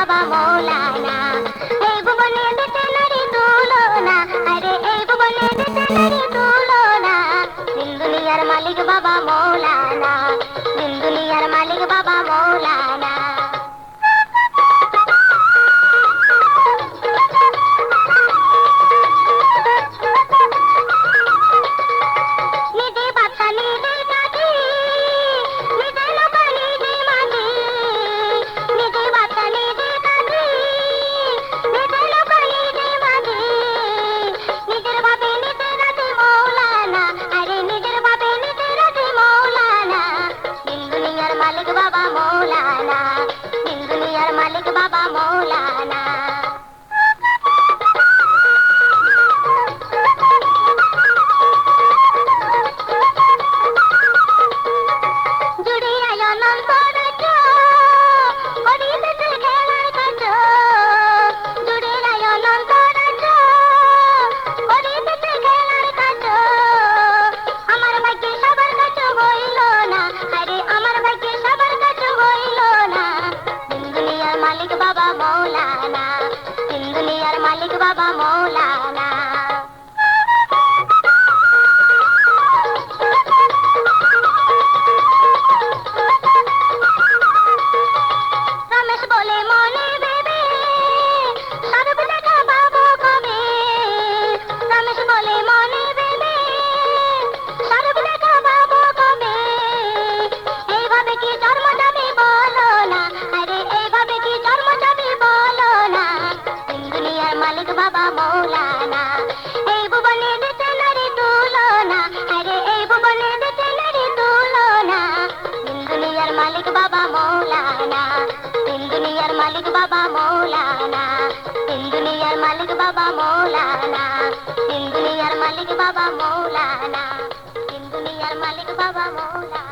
বাবা মৌলানা। এই ভুবনে দিতে নারী তুলনা, আরে এই ভুবনে দিতে নারী তুলনা। দিন দুনিয়ার মালিক বাবা মৌলানা, দিন দুনিয়ার মালিক বাবা মৌলানা। মালিক বাবা মৌলানা, দিন দুনিয়ার মালিক বাবা মৌলানা। জুড়িয়া অনন্ত রাজ্য করিতেছে খেলার কাজ, জুড়িয়া অনন্ত রাজ্য করিতেছে খেলার কাজ। আমার ভাগ্যে সবার কাছে হইল না, আরে আমার ভাগ্যে সবার কাছে হইল না। দিন দুনিয়ার মালিক বাবা মৌলানা, দিন দুনিয়ার মালিক বাবা মৌলানা। রমেশ বলে মনে ভেবে স্বরূপ দেখা পাবো কবে, রমেশ বলে মনে ভেবে স্বরূপ দেখা পাবো কবে। এইভাবে কি জন্ম যাবে বলো না, আরে এইভাবে কি জন্ম যাবে বলো না। দিন দুনিয়ার মালিক বাবা মৌলানা, এই ভুবনে দিতে নারী তুলনা, আরে এই ভুবনে দিতে নারী তুলনা। দিন দুনিয়ার মালিক বাবা মৌলানা, দিন দুনিয়ার মালিক বাবা মৌলানা, দিন দুনিয়ার মালিক বাবা মৌলানা, দিন দুনিয়ার মালিক বাবা মৌলানা, দিন দুনিয়ার মালিক বাবা মৌলানা।